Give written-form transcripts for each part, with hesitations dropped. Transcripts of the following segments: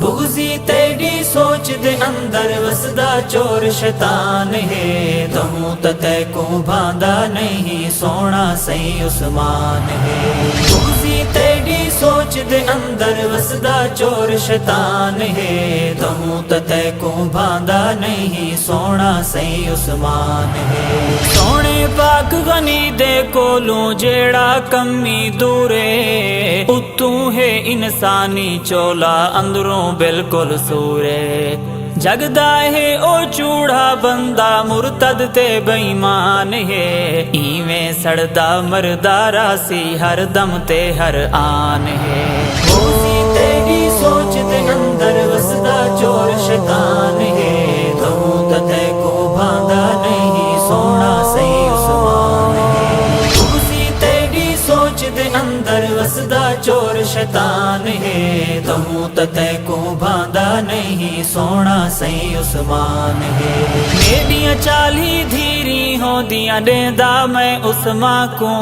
بغضی تیری سوچ دے اندر وسدا چور شیطان ہے، تہوں تے کو بھاندا نہیں سونا سی عثمان ہے۔ بغضی تیری سوچ دے اندر وسدا چور شیطان ہے، تہوں تے کو بھاندا نہیں سونا سی عثمان ہے۔ سونے پاک غنی دے کولوں جیڑا کمی دورے، اتوں ہے انسانی چولا اندروں بالکل سورے۔ جگدا ہے او چوڑا بندہ مرتد تے بے ایمان ہے، ایویں سڑدا مردا راسی ہر دم تے ہر آن ہے۔ بغضی تیری سوچ دے اندر وسدا چور شیطان ہے، تہوں تے کو بھاندا نہیں سونا سی عثمان ہے۔ بغضی تیری سوچ دے اندر وسدا چور شیطان ہے، تہوں تے کو بھاندا نہیں سونا سی عثمان ہے۔ میڈیاں چالی دھیری ہوندیاں دیندا میں عثمان کو،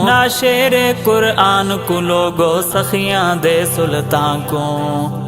نا شیر قرآن کو لوگو سخیاں دے سلطان کو۔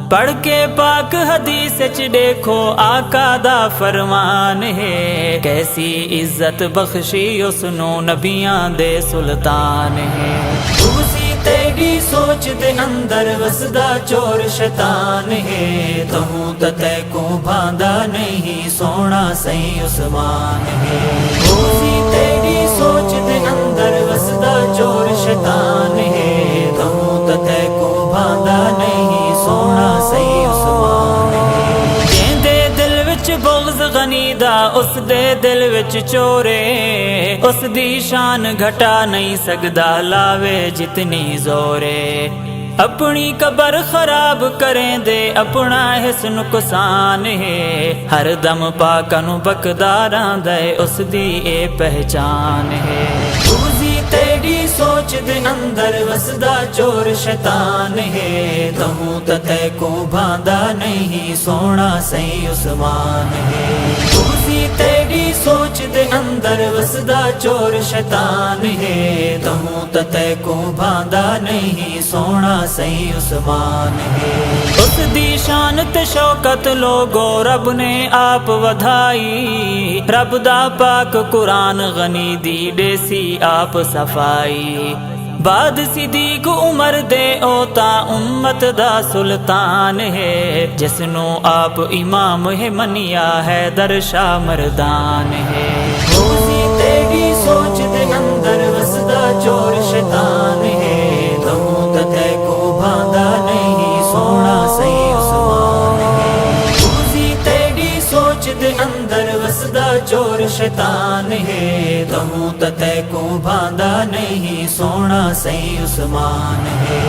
پڑھ کے پاک حدیث چ دیکھو آقا دا فرمان ہے، کیسی عزت بخشی اس نو نبیاں دے سلطان ہے۔ بغضی تیری سوچ دے اندر وسدا چور شیطان ہے، تہوں تے کو بھاندا نہیں سونا سی عثمان ہے۔ بغضی تیری سوچ دے اندر وسدا چور شیطان ہے، تہوں تے کو بھاندا نہیں سونا سی عثمان ہے۔ جیندے دل وچ بغض غنی دا اس دے دل وچ چورے، اس دی شان گھٹا نہیں سکدا لاوے جتنی زورے۔ اپنی قبر خراب کریں دے اپنا حسن نقصان ہے، ہر دم پاکاں نوں بکداراں دے اس دی اے پہچان ہے۔ بغضی تیری سوچ دے اندر وسدا چور شیطان ہے، تہوں تے کو بھاندا نہیں سونا سی عثمان ہے۔ بغضی تیری سوچ دے اندر وسدا چور شیطان ہے، تہوں تے کو بھاندا نہیں سونا سی عثمان ہے۔ اس دی شان تے شوکت لوگو رب نے آپ ودھائی، رب دا پاک قرآن غنی دی دیسی آپ صفائی۔ بعد صدیق عمر دے اوتا امت دا سلطان ہے، جس نو آپ امام ہے منیا ہے در شاہ مردان ہے۔ بغضی تیری سوچ دے اندر وسدا چور شیطان ہے، تہوں تے کو بھاندا نہیں سونا سی عثمان ہے۔ بغضی تیری سوچ دے اندر وسدا چور شیطان ہے، تہوں تے کو بھاندا نہیں سونا سی عثمان ہے۔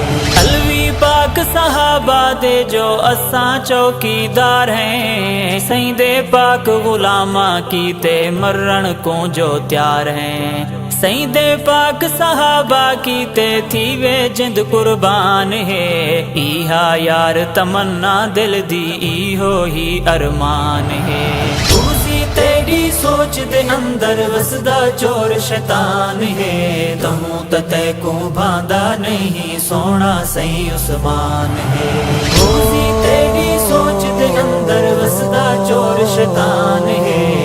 علوی پاک صحابہ دے جو اساں چوکیدار ہیں، سیندے پاک غلاماں کیتے مرن کو جو تیار ہیں۔ سیندے پاک صحابہ کیتے تھی وے جند قربان ہے، ایہا یار تمنا دل دی ایہو ہی ارمان ہے۔ بغضی تیری سوچ دے اندر وسدا چور شیطان ہے، تہوں تے کو بھاندا نہیں سونا سی عثمان ہے۔ بغضی تیری سوچ دے اندر وسدا چور شیطان ہے،